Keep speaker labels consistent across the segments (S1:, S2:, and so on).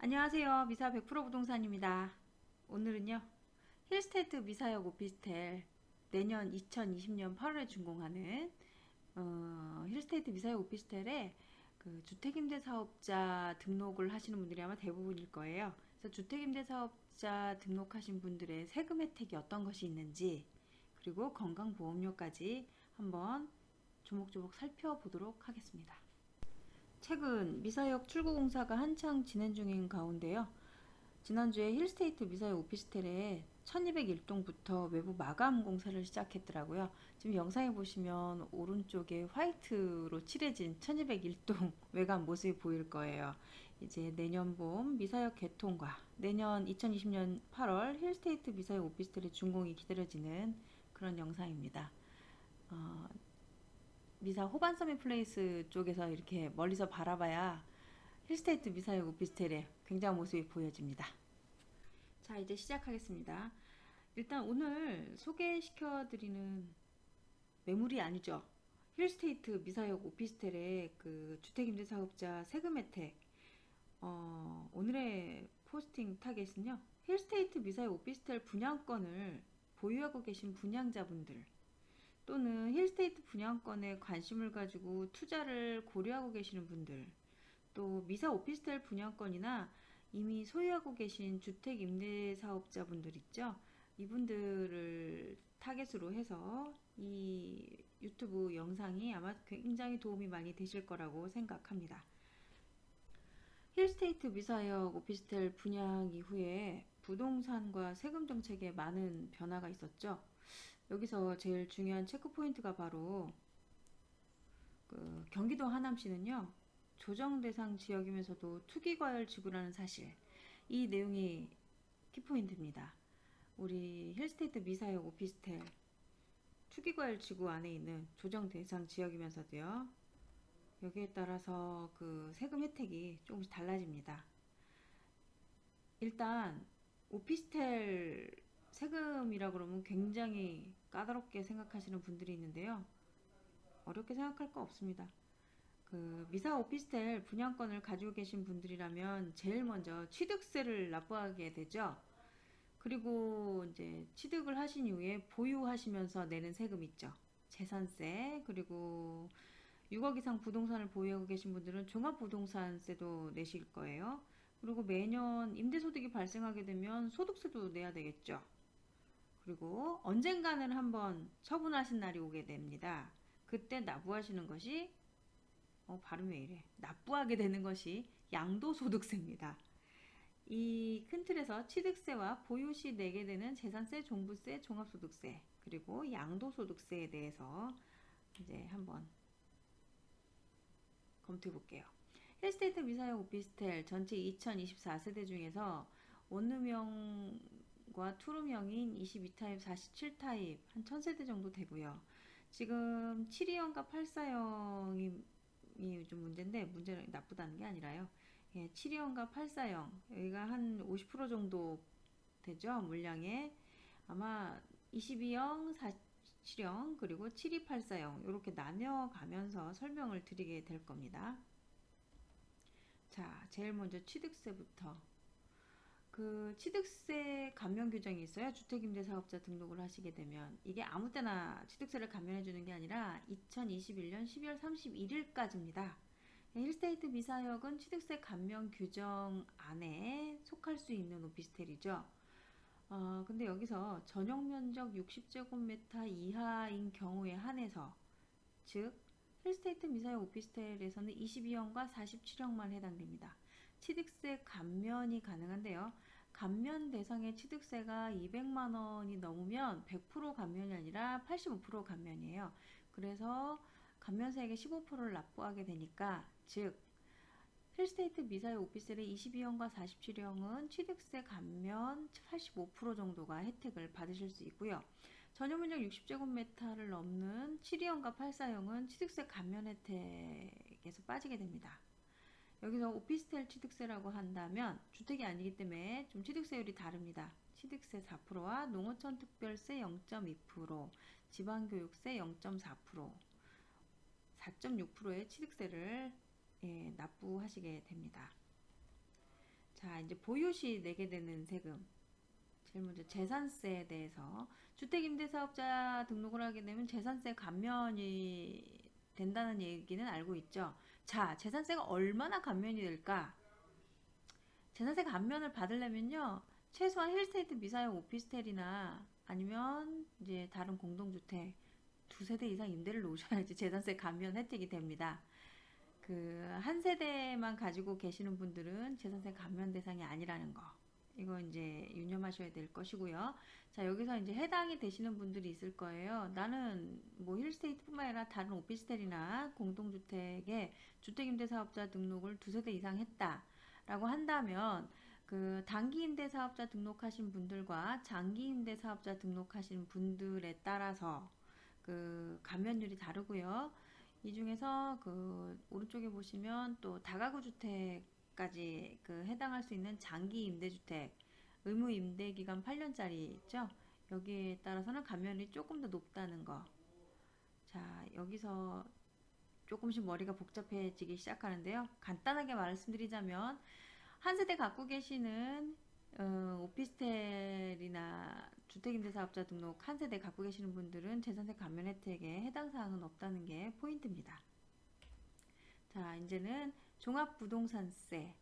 S1: 안녕하세요. 미사 100% 부동산입니다. 오늘은요, 힐스테이트 미사역 오피스텔 내년 2020년 8월에 준공하는 힐스테이트 미사역 오피스텔에 그 주택임대사업자 등록을 하시는 분들이 아마 대부분일 거예요. 그래서 주택임대사업자 등록하신 분들의 세금 혜택이 어떤 것이 있는지, 그리고 건강보험료까지 한번 조목조목 살펴보도록 하겠습니다. 최근 미사역 출구 공사가 한창 진행 중인 가운데요. 지난주에 힐스테이트 미사역 오피스텔에 1201동부터 외부 마감 공사를 시작했더라고요. 지금 영상에 보시면 오른쪽에 화이트로 칠해진 1201동 외관 모습이 보일 거예요. 이제 내년 봄 미사역 개통과 내년 2020년 8월 힐스테이트 미사역 오피스텔의 준공이 기다려지는 그런 영상입니다. 미사 호반서밋 플레이스 쪽에서 이렇게 멀리서 바라봐야 힐스테이트 미사역 오피스텔의 굉장한 모습이 보여집니다. 자, 이제 시작하겠습니다. 일단 오늘 소개시켜드리는 매물이 아니죠. 힐스테이트 미사역 오피스텔의 그 주택임대사업자 세금 혜택. 오늘의 포스팅 타겟은요, 힐스테이트 미사역 오피스텔 분양권을 보유하고 계신 분양자분들, 또는 힐스테이트 분양권에 관심을 가지고 투자를 고려하고 계시는 분들, 또 미사 오피스텔 분양권이나 이미 소유하고 계신 주택 임대 사업자분들 있죠. 이분들을 타겟으로 해서 이 유튜브 영상이 아마 굉장히 도움이 많이 되실 거라고 생각합니다. 힐스테이트 미사역 오피스텔 분양 이후에 부동산과 세금 정책에 많은 변화가 있었죠. 여기서 제일 중요한 체크포인트가 바로 그 경기도 하남시는요, 조정 대상 지역이면서도 투기과열 지구라는 사실, 이 내용이 키포인트입니다. 우리 힐스테이트 미사역 오피스텔 투기과열 지구 안에 있는 조정 대상 지역이면서도요, 여기에 따라서 그 세금 혜택이 조금씩 달라집니다. 일단 오피스텔 세금이라 그러면 굉장히 까다롭게 생각하시는 분들이 있는데요, 어렵게 생각할 거 없습니다. 그 미사 오피스텔 분양권을 가지고 계신 분들이라면 제일 먼저 취득세를 납부하게 되죠. 그리고 이제 취득을 하신 이후에 보유하시면서 내는 세금 있죠. 재산세, 그리고 6억 이상 부동산을 보유하고 계신 분들은 종합부동산세도 내실 거예요. 그리고 매년 임대소득이 발생하게 되면 소득세도 내야 되겠죠. 그리고 언젠가는 한번 처분하신 날이 오게 됩니다. 그때 납부하시는 것이 발음이 왜 이래? 납부하게 되는 것이 양도소득세입니다. 이 큰 틀에서 취득세와 보유시 내게 되는 재산세, 종부세, 종합소득세, 그리고 양도소득세에 대해서 이제 한번 검토해 볼게요. 힐스테이트 미사역 오피스텔 전체 2024세대 중에서 원룸형과 투룸형인 22타입, 47타입 한 1000세대 정도 되고요. 지금 720과 84형이 좀 문제인데, 문제는 나쁘다는 게 아니라요. 예, 720과 84형 여기가 한 50% 정도 되죠. 물량에 아마 22형, 47형, 그리고 7284형 이렇게 나뉘어 가면서 설명을 드리게 될 겁니다. 자, 제일 먼저 취득세부터. 그 취득세 감면 규정이 있어요. 주택임대사업자 등록을 하시게 되면 이게 아무 때나 취득세를 감면해 주는 게 아니라 2021년 12월 31일까지입니다. 힐스테이트 미사역은 취득세 감면 규정 안에 속할 수 있는 오피스텔이죠. 근데 여기서 전용 면적 60제곱미터 이하인 경우에 한해서, 즉 힐스테이트 미사역 오피스텔에서는 22형과 47형만 해당됩니다. 취득세 감면이 가능한데요. 감면 대상의 취득세가 200만원이 넘으면 100% 감면이 아니라 85% 감면이에요. 그래서 감면세액의 15%를 납부하게 되니까, 즉 힐스테이트 미사역 오피스텔의 22형과 47형은 취득세 감면 85% 정도가 혜택을 받으실 수 있고요. 전용면적 60제곱미터를 넘는 7형과 84형은 취득세 감면 혜택에서 빠지게 됩니다. 여기서 오피스텔 취득세라고 한다면 주택이 아니기 때문에 좀 취득세율이 다릅니다. 취득세 4%와 농어촌 특별세 0.2%, 지방교육세 0.4%, 4.6%의 취득세를 납부하시게 됩니다. 자, 이제 보유시 내게 되는 세금. 제일 먼저 재산세에 대해서 주택임대사업자 등록을 하게 되면 재산세 감면이 된다는 얘기는 알고 있죠. 자, 재산세가 얼마나 감면이 될까? 재산세 감면을 받으려면요, 최소한 힐스테이트 미사용 오피스텔이나 아니면 이제 다른 공동주택 두 세대 이상 임대를 놓으셔야지 재산세 감면 혜택이 됩니다. 그 한 세대만 가지고 계시는 분들은 재산세 감면 대상이 아니라는 거. 이거 이제 유념하셔야 될 것이고요. 자, 여기서 이제 해당이 되시는 분들이 있을 거예요. 나는 뭐 힐스테이트뿐만 아니라 다른 오피스텔이나 공동주택에 주택임대사업자 등록을 두 세대 이상 했다라고 한다면 그 단기임대사업자 등록하신 분들과 장기임대사업자 등록하신 분들에 따라서 그 감면율이 다르고요. 이 중에서 그 오른쪽에 보시면 또 다가구 주택까지 그 해당할 수 있는 장기 임대주택 의무 임대 기간 8년짜리 있죠. 여기에 따라서는 감면이 조금 더 높다는 거. 자, 여기서 조금씩 머리가 복잡해지기 시작하는데요. 간단하게 말씀드리자면 한 세대 갖고 계시는 오피스텔이나 주택임대사업자 등록 한 세대 갖고 계시는 분들은 재산세 감면 혜택에 해당 사항은 없다는 게 포인트입니다. 자, 이제는 종합부동산세.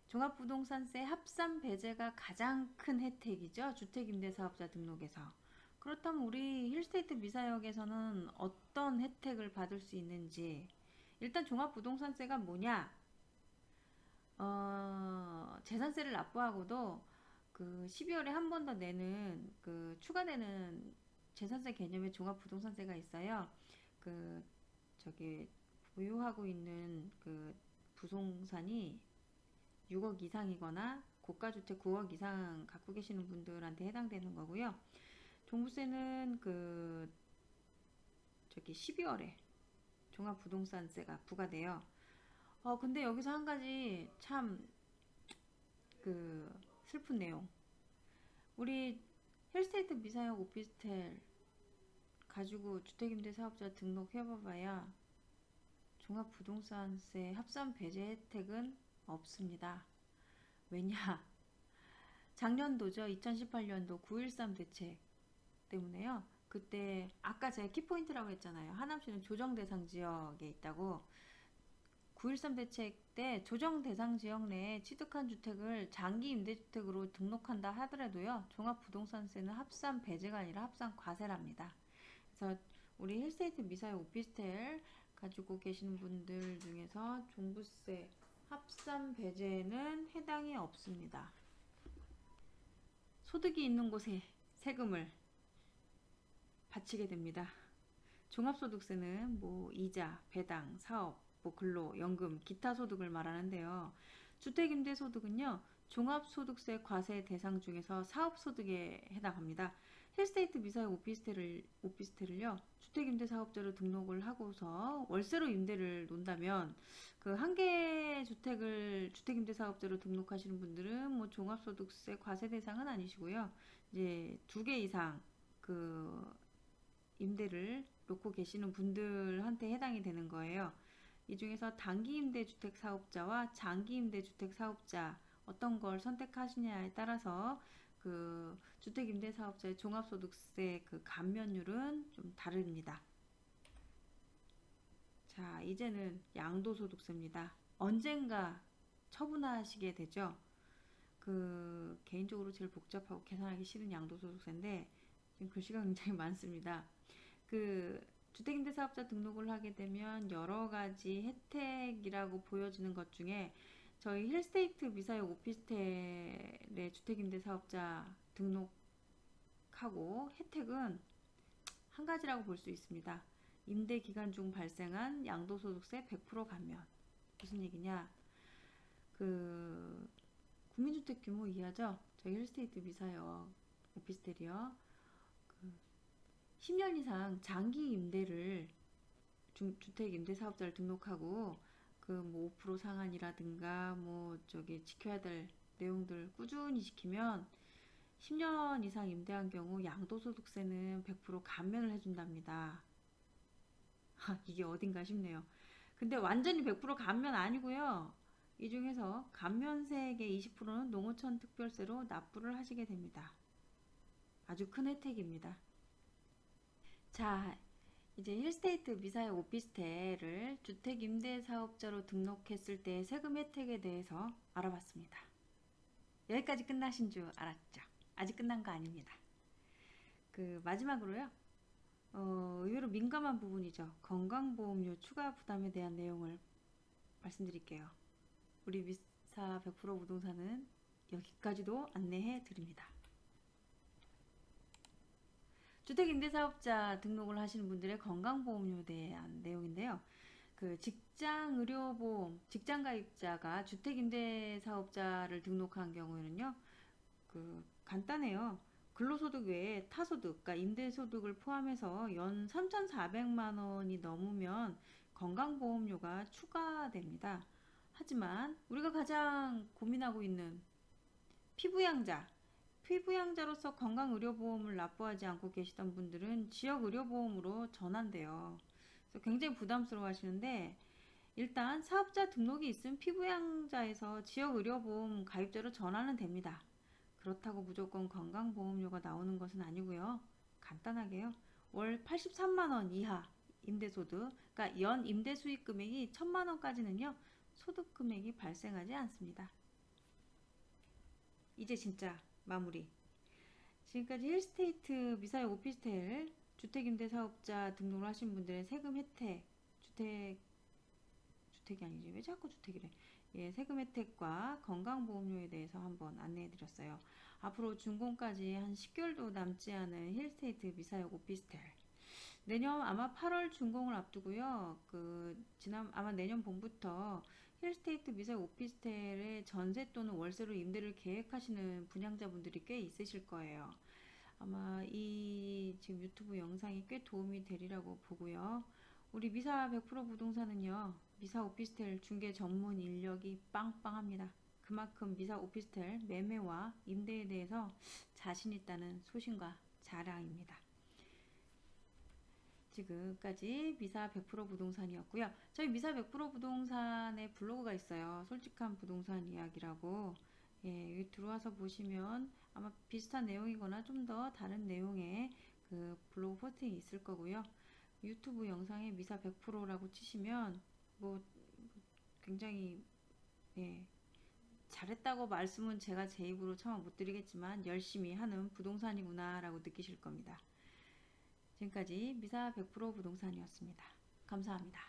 S1: 종합부동산세 합산 배제가 가장 큰 혜택이죠. 주택임대사업자 등록에서. 그렇다면 우리 힐스테이트 미사역에서는 어떤 혜택을 받을 수 있는지. 일단 종합부동산세가 뭐냐? 재산세를 납부하고도 그 12월에 한 번 더 내는 그 추가되는 재산세 개념의 종합부동산세가 있어요. 그 저기 보유하고 있는 그 부동산이 6억 이상이거나 고가주택 9억 이상 갖고 계시는 분들한테 해당되는 거고요. 종부세는 그 저기 12월에 종합부동산세가 부과돼요. 근데 여기서 한 가지 참 그 슬픈 내용. 우리 힐스테이트 미사용 오피스텔 가지고 주택임대사업자 등록해봐봐야 종합부동산세 합산 배제 혜택은 없습니다. 왜냐? 작년도죠. 2018년도 9.13 대책 때문에요. 그때 아까 제가 키포인트라고 했잖아요. 하남시는 조정 대상 지역에 있다고. 9.13 대책 때 조정 대상 지역 내에 취득한 주택을 장기 임대주택으로 등록한다 하더라도요. 종합부동산세는 합산 배제가 아니라 합산 과세랍니다. 그래서 우리 힐스테이트 미사일 오피스텔 가지고 계시는 분들 중에서 종부세 합산 배제는 해당이 없습니다. 소득이 있는 곳에 세금을 바치게 됩니다. 종합소득세는 뭐 이자, 배당, 사업, 뭐 근로, 연금, 기타 소득을 말하는데요. 주택임대소득은요. 종합소득세 과세 대상 중에서 사업소득에 해당합니다. 힐스테이트 미사용 오피스텔을요. 주택임대사업자로 등록을 하고서 월세로 임대를 놓는다면 그 한 개 주택을 주택임대사업자로 등록하시는 분들은 뭐 종합소득세 과세 대상은 아니시고요. 이제 2개 이상 그 임대를 놓고 계시는 분들한테 해당이 되는 거예요. 이 중에서 단기임대주택 사업자와 장기임대주택 사업자 어떤 걸 선택하시냐에 따라서 그 주택임대사업자의 종합소득세 그 감면율은 좀 다릅니다. 자, 이제는 양도소득세입니다. 언젠가 처분하시게 되죠. 그 개인적으로 제일 복잡하고 계산하기 싫은 양도소득세인데 지금 글씨가 굉장히 많습니다. 그 주택임대사업자 등록을 하게 되면 여러 가지 혜택이라고 보여지는 것 중에 저희 힐스테이트 미사용 오피스텔의 주택임대사업자 등록하고 혜택은 한 가지라고 볼 수 있습니다. 임대 기간 중 발생한 양도소득세 100% 감면. 무슨 얘기냐? 그 국민주택 규모 이하죠. 저희 힐스테이트 미사용 오피스텔이요. 10년 이상 장기 임대를 주택 임대 사업자를 등록하고 그 뭐 5% 상한이라든가 뭐 저기 지켜야 될 내용들 꾸준히 지키면 10년 이상 임대한 경우 양도소득세는 100% 감면을 해준답니다. 이게 어딘가 싶네요. 근데 완전히 100% 감면 아니고요. 이 중에서 감면세액의 20%는 농어촌 특별세로 납부를 하시게 됩니다. 아주 큰 혜택입니다. 자, 이제 힐스테이트 미사의 오피스텔을 주택임대사업자로 등록했을 때 세금 혜택에 대해서 알아봤습니다. 여기까지 끝나신 줄 알았죠? 아직 끝난 거 아닙니다. 마지막으로요. 의외로 민감한 부분이죠. 건강보험료 추가 부담에 대한 내용을 말씀드릴게요. 우리 미사 100% 부동산은 여기까지도 안내해 드립니다. 주택임대사업자 등록을 하시는 분들의 건강보험료에 대한 내용인데요. 직장의료보험, 직장가입자가 주택임대사업자를 등록한 경우에는요, 간단해요. 근로소득 외에 타소득, 그러니까 임대소득을 포함해서 연 3,400만 원이 넘으면 건강보험료가 추가됩니다. 하지만 우리가 가장 고민하고 있는 피부양자로서 건강의료보험을 납부하지 않고 계시던 분들은 지역의료보험으로 전환돼요. 그래서 굉장히 부담스러워 하시는데, 일단 사업자 등록이 있은 피부양자에서 지역의료보험 가입자로 전환은 됩니다. 그렇다고 무조건 건강보험료가 나오는 것은 아니고요. 간단하게요. 월 83만원 이하 임대소득, 그러니까 연 임대수익 금액이 1,000만원까지는요. 소득금액이 발생하지 않습니다. 이제 진짜 마무리. 지금까지 힐스테이트 미사일 오피스텔 주택임대사업자 등록을 하신 분들의 세금 혜택, 주택이 아니지 왜 자꾸 주택이래. 예, 세금 혜택과 건강보험료에 대해서 한번 안내해 드렸어요. 앞으로 준공까지 한 10개월도 남지 않은 힐스테이트 미사역 오피스텔, 내년 아마 8월 준공을 앞두고요. 아마 내년 봄부터 힐스테이트 미사역 오피스텔의 전세 또는 월세로 임대를 계획하시는 분양자분들이 꽤 있으실 거예요. 아마 이 지금 유튜브 영상이 꽤 도움이 되리라고 보고요. 우리 미사 100% 부동산은요, 미사 오피스텔 중개 전문 인력이 빵빵합니다. 그만큼 미사 오피스텔 매매와 임대에 대해서 자신 있다는 소신과 자랑입니다. 지금까지 미사 100% 부동산이었고요. 저희 미사 100% 부동산의 블로그가 있어요. 솔직한 부동산 이야기라고. 예, 여기 들어와서 보시면 아마 비슷한 내용이거나 좀 더 다른 내용의 블로그 포스팅이 있을 거고요. 유튜브 영상에 미사 100%라고 치시면 뭐 굉장히, 예, 잘했다고 말씀은 제가 제 입으로 차마 못 드리겠지만 열심히 하는 부동산이구나 라고 느끼실 겁니다. 지금까지 미사 100% 부동산이었습니다. 감사합니다.